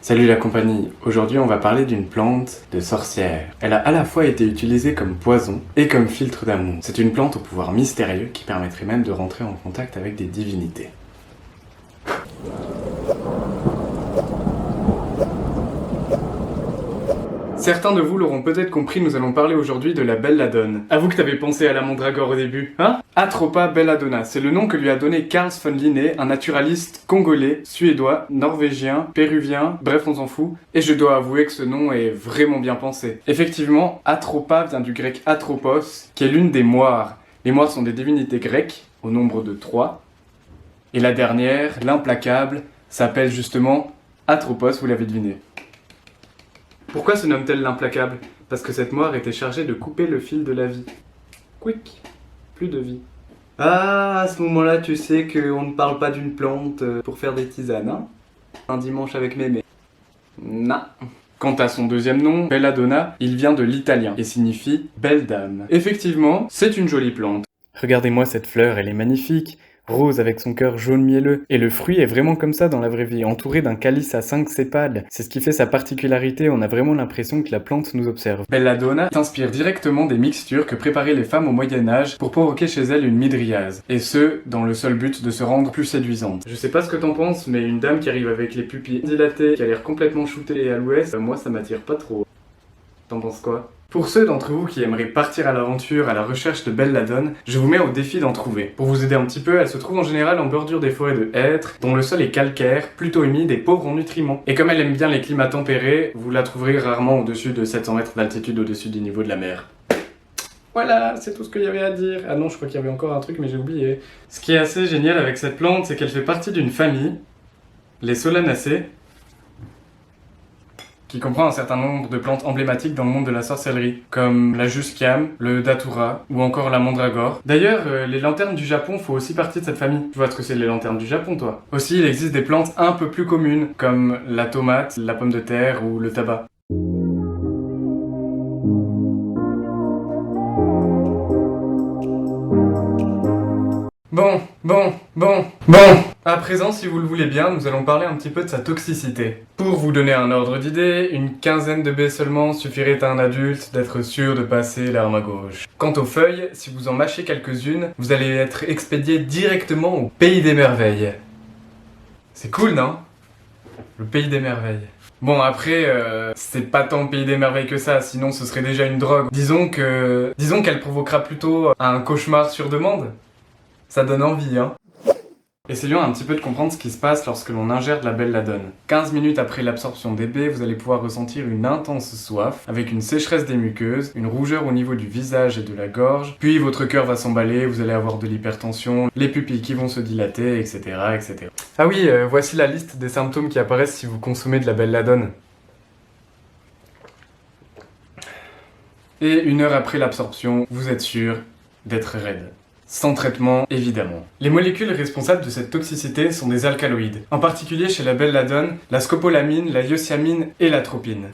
Salut la compagnie, aujourd'hui on va parler d'une plante de sorcière. Elle a à la fois été utilisée comme poison et comme filtre d'amour. C'est une plante au pouvoir mystérieux qui permettrait même de rentrer en contact avec des divinités. Certains de vous l'auront peut-être compris, nous allons parler aujourd'hui de la belladone. Avoue que t'avais pensé à la mandragore au début, hein? Atropa belladonna, c'est le nom que lui a donné Carl von Linné, un naturaliste congolais, suédois, norvégien, péruvien, bref on s'en fout, et je dois avouer que ce nom est vraiment bien pensé. Effectivement, Atropa vient du grec atropos, qui est l'une des moires. Les moires sont des divinités grecques, au nombre de 3, et la dernière, l'implacable, s'appelle justement Atropos, vous l'avez deviné. Pourquoi se nomme-t-elle l'implacable? Parce que cette moire était chargée de couper le fil de la vie. Quick, plus de vie. Ah, à ce moment-là, tu sais qu'on ne parle pas d'une plante pour faire des tisanes, hein? Un dimanche avec mémé. Non. Quant à son deuxième nom, belladonna, il vient de l'italien et signifie belle dame. Effectivement, c'est une jolie plante. Regardez-moi cette fleur, elle est magnifique. Rose avec son cœur jaune mielleux. Et le fruit est vraiment comme ça dans la vraie vie, entouré d'un calice à 5 sépales. C'est ce qui fait sa particularité, on a vraiment l'impression que la plante nous observe. Belladonna s'inspire directement des mixtures que préparaient les femmes au Moyen-Âge pour provoquer chez elles une midriase. Et ce, dans le seul but de se rendre plus séduisante. Je sais pas ce que t'en penses, mais une dame qui arrive avec les pupilles dilatées, qui a l'air complètement shootée à l'ouest, moi ça m'attire pas trop. T'en penses quoi? Pour ceux d'entre vous qui aimeraient partir à l'aventure à la recherche de belladone, je vous mets au défi d'en trouver. Pour vous aider un petit peu, elle se trouve en général en bordure des forêts de hêtres, dont le sol est calcaire, plutôt humide et pauvre en nutriments. Et comme elle aime bien les climats tempérés, vous la trouverez rarement au-dessus de 700 mètres d'altitude au-dessus du niveau de la mer. Voilà, c'est tout ce qu'il y avait à dire. Ah non, je crois qu'il y avait encore un truc, mais j'ai oublié. Ce qui est assez génial avec cette plante, c'est qu'elle fait partie d'une famille, les Solanacées, qui comprend un certain nombre de plantes emblématiques dans le monde de la sorcellerie, comme la Jusquiame, le Datura, ou encore la Mandragore. D'ailleurs, les lanternes du Japon font aussi partie de cette famille. Tu vois ce que c'est les lanternes du Japon, toi? Aussi, il existe des plantes un peu plus communes, comme la tomate, la pomme de terre ou le tabac. Bon. À présent, si vous le voulez bien, nous allons parler un petit peu de sa toxicité. Pour vous donner un ordre d'idée, une quinzaine de baies seulement suffirait à un adulte d'être sûr de passer l'arme à gauche. Quant aux feuilles, si vous en mâchez quelques-unes, vous allez être expédié directement au pays des merveilles. C'est cool, non? Le pays des merveilles. Bon, après, c'est pas tant le pays des merveilles que ça, sinon ce serait déjà une drogue. Disons qu'elle provoquera plutôt un cauchemar sur demande. Ça donne envie, hein. Essayons un petit peu de comprendre ce qui se passe lorsque l'on ingère de la belladone. 15 minutes après l'absorption des baies, vous allez pouvoir ressentir une intense soif, avec une sécheresse des muqueuses, une rougeur au niveau du visage et de la gorge, puis votre cœur va s'emballer, vous allez avoir de l'hypertension, les pupilles qui vont se dilater, etc. etc. Ah oui, voici la liste des symptômes qui apparaissent si vous consommez de la belladone. Et 1 heure après l'absorption, vous êtes sûr d'être raide. Sans traitement, évidemment. Les molécules responsables de cette toxicité sont des alcaloïdes, en particulier chez la belladone, la scopolamine, la iocyanine et l'atropine.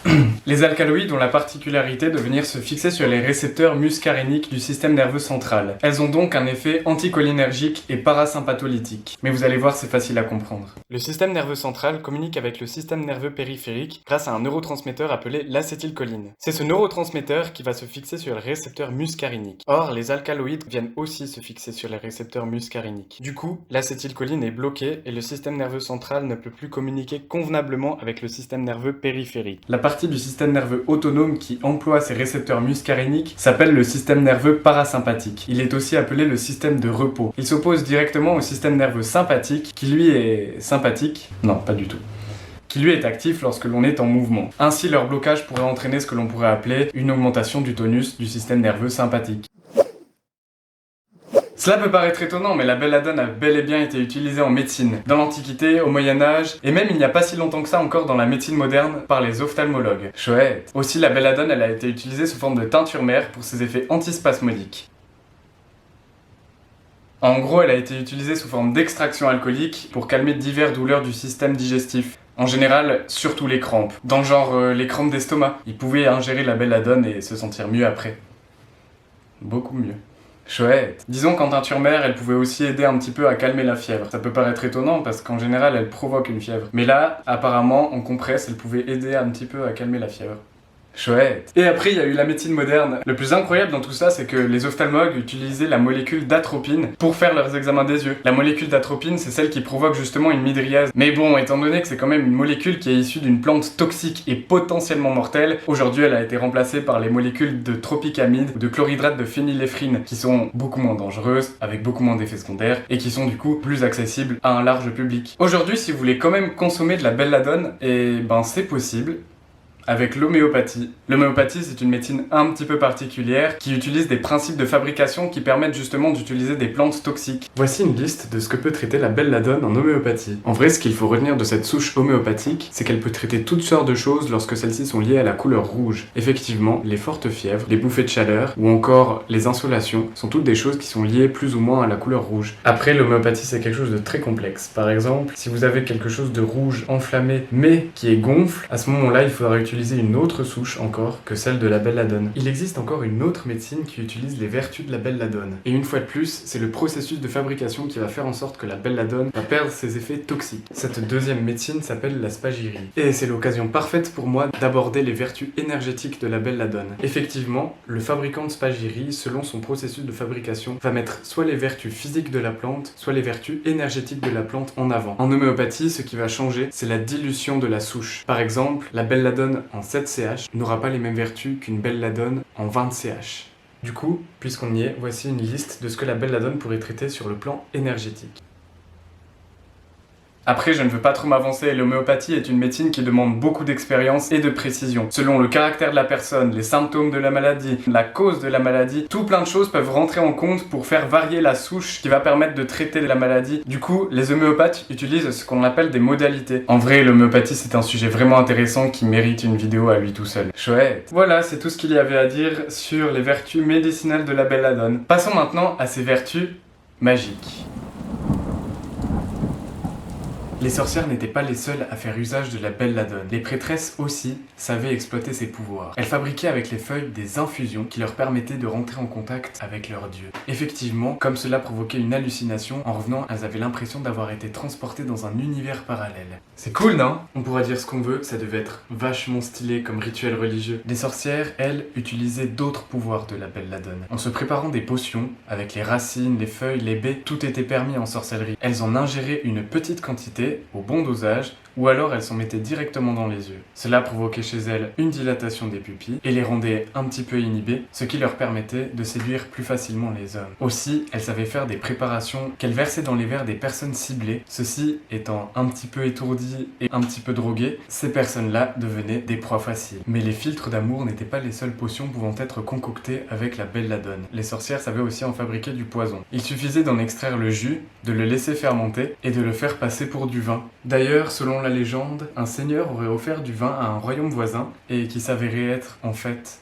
Les alcaloïdes ont la particularité de venir se fixer sur les récepteurs muscaréniques du système nerveux central. Elles ont donc un effet anticholinergique et parasympatholytique. Mais vous allez voir, c'est facile à comprendre. Le système nerveux central communique avec le système nerveux périphérique grâce à un neurotransmetteur appelé l'acétylcholine. C'est ce neurotransmetteur qui va se fixer sur le récepteur muscarénique. Or, les alcaloïdes viennent aussi se fixer sur les récepteurs muscaréniques. Du coup, l'acétylcholine est bloquée et le système nerveux central ne peut plus communiquer convenablement avec le système nerveux périphérique. La partie du système nerveux autonome qui emploie ces récepteurs muscaréniques s'appelle le système nerveux parasympathique. Il est aussi appelé le système de repos. Il s'oppose directement au système nerveux sympathique qui lui est sympathique. Non, pas du tout. Qui lui est actif lorsque l'on est en mouvement. Ainsi, leur blocage pourrait entraîner ce que l'on pourrait appeler une augmentation du tonus du système nerveux sympathique. Cela peut paraître étonnant, mais la belladone a bel et bien été utilisée en médecine, dans l'Antiquité, au Moyen-Âge, et même il n'y a pas si longtemps que ça encore dans la médecine moderne, par les ophtalmologues. Chouette. Aussi, la belladone, elle a été utilisée sous forme de teinture mère pour ses effets antispasmodiques. En gros, elle a été utilisée sous forme d'extraction alcoolique pour calmer diverses douleurs du système digestif. En général, surtout les crampes. Dans le genre les crampes d'estomac. Ils pouvaient ingérer la belladone et se sentir mieux après. Beaucoup mieux. Chouette. Disons qu'en teinture mère, elle pouvait aussi aider un petit peu à calmer la fièvre. Ça peut paraître étonnant parce qu'en général, elle provoque une fièvre. Mais là, apparemment, en compresse, elle pouvait aider un petit peu à calmer la fièvre. Chouette. Et après, il y a eu la médecine moderne. Le plus incroyable dans tout ça, c'est que les ophtalmologues utilisaient la molécule d'atropine pour faire leurs examens des yeux. La molécule d'atropine, c'est celle qui provoque justement une mydriase. Mais bon, étant donné que c'est quand même une molécule qui est issue d'une plante toxique et potentiellement mortelle, aujourd'hui elle a été remplacée par les molécules de tropicamide ou de chlorhydrate de phényléphrine qui sont beaucoup moins dangereuses, avec beaucoup moins d'effets secondaires et qui sont du coup plus accessibles à un large public. Aujourd'hui, si vous voulez quand même consommer de la belladone, et ben c'est possible. Avec l'homéopathie. L'homéopathie, c'est une médecine un petit peu particulière qui utilise des principes de fabrication qui permettent justement d'utiliser des plantes toxiques. Voici une liste de ce que peut traiter la belladone en homéopathie. En vrai, ce qu'il faut retenir de cette souche homéopathique, c'est qu'elle peut traiter toutes sortes de choses lorsque celles-ci sont liées à la couleur rouge. Effectivement, les fortes fièvres, les bouffées de chaleur ou encore les insolations sont toutes des choses qui sont liées plus ou moins à la couleur rouge. Après, l'homéopathie, c'est quelque chose de très complexe. Par exemple, si vous avez quelque chose de rouge enflammé mais qui est gonfle, à ce moment-là, il faudra utiliser une autre souche encore que celle de la belladone. Il existe encore une autre médecine qui utilise les vertus de la belladone. Et une fois de plus, c'est le processus de fabrication qui va faire en sorte que la belladone va perdre ses effets toxiques. Cette deuxième médecine s'appelle la spagyrie. Et c'est l'occasion parfaite pour moi d'aborder les vertus énergétiques de la belladone. Effectivement, le fabricant de spagyrie, selon son processus de fabrication, va mettre soit les vertus physiques de la plante, soit les vertus énergétiques de la plante en avant. En homéopathie, ce qui va changer, c'est la dilution de la souche. Par exemple, la belladone en 7 CH n'aura pas les mêmes vertus qu'une belladone en 20 CH. Du coup, puisqu'on y est, voici une liste de ce que la belladone pourrait traiter sur le plan énergétique. Après, je ne veux pas trop m'avancer, l'homéopathie est une médecine qui demande beaucoup d'expérience et de précision. Selon le caractère de la personne, les symptômes de la maladie, la cause de la maladie, tout plein de choses peuvent rentrer en compte pour faire varier la souche qui va permettre de traiter la maladie. Du coup, les homéopathes utilisent ce qu'on appelle des modalités. En vrai, l'homéopathie c'est un sujet vraiment intéressant qui mérite une vidéo à lui tout seul. Chouette. Voilà, c'est tout ce qu'il y avait à dire sur les vertus médicinales de la belladone. Passons maintenant à ses vertus magiques. Les sorcières n'étaient pas les seules à faire usage de la belladone. Les prêtresses aussi savaient exploiter ses pouvoirs. Elles fabriquaient avec les feuilles des infusions qui leur permettaient de rentrer en contact avec leur dieu. Effectivement, comme cela provoquait une hallucination, en revenant, elles avaient l'impression d'avoir été transportées dans un univers parallèle. C'est cool, non? On pourra dire ce qu'on veut, ça devait être vachement stylé comme rituel religieux. Les sorcières, elles, utilisaient d'autres pouvoirs de la belladone. En se préparant des potions, avec les racines, les feuilles, les baies, tout était permis en sorcellerie. Elles en ingéraient une petite quantité au bon dosage, ou alors elles s'en mettaient directement dans les yeux. Cela provoquait chez elles une dilatation des pupilles et les rendait un petit peu inhibées, ce qui leur permettait de séduire plus facilement les hommes. Aussi, elles savaient faire des préparations qu'elles versaient dans les verres des personnes ciblées. Ceux-ci étant un petit peu étourdis et un petit peu drogués, ces personnes-là devenaient des proies faciles. Mais les filtres d'amour n'étaient pas les seules potions pouvant être concoctées avec la belladone. Les sorcières savaient aussi en fabriquer du poison. Il suffisait d'en extraire le jus, de le laisser fermenter et de le faire passer pour du vin. D'ailleurs, selon la légende, un seigneur aurait offert du vin à un royaume voisin et qui s'avérait être, en fait,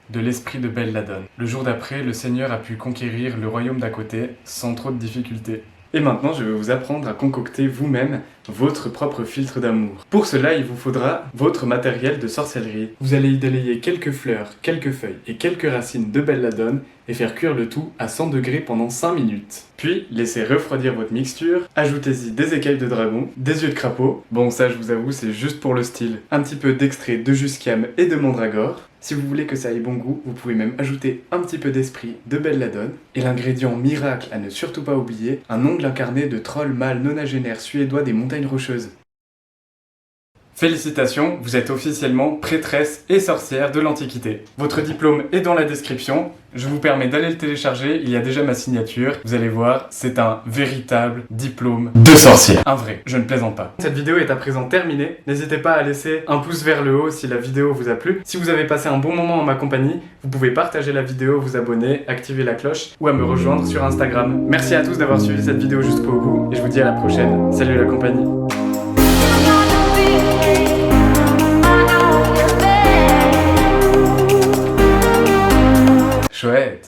de l'esprit de belladone. Le jour d'après, le seigneur a pu conquérir le royaume d'à côté sans trop de difficultés. Et maintenant, je vais vous apprendre à concocter vous-même votre propre filtre d'amour. Pour cela, il vous faudra votre matériel de sorcellerie. Vous allez y délayer quelques fleurs, quelques feuilles et quelques racines de belladone et faire cuire le tout à 100 degrés pendant 5 minutes. Puis, laissez refroidir votre mixture, ajoutez-y des écailles de dragon, des yeux de crapaud, bon ça je vous avoue c'est juste pour le style, un petit peu d'extrait de jusquiame et de mandragore. Si vous voulez que ça ait bon goût, vous pouvez même ajouter un petit peu d'esprit de belladone. Et l'ingrédient miracle à ne surtout pas oublier, un ongle incarné de troll mâle nonagénaire suédois des montagnes rocheuses. Félicitations, vous êtes officiellement prêtresse et sorcière de l'Antiquité. Votre diplôme est dans la description, je vous permets d'aller le télécharger, il y a déjà ma signature. Vous allez voir, c'est un véritable diplôme de sorcière. Un vrai, je ne plaisante pas. Cette vidéo est à présent terminée, n'hésitez pas à laisser un pouce vers le haut si la vidéo vous a plu. Si vous avez passé un bon moment en ma compagnie, vous pouvez partager la vidéo, vous abonner, activer la cloche ou à me rejoindre sur Instagram. Merci à tous d'avoir suivi cette vidéo jusqu'au bout et je vous dis à la prochaine. Salut la compagnie. Chouette.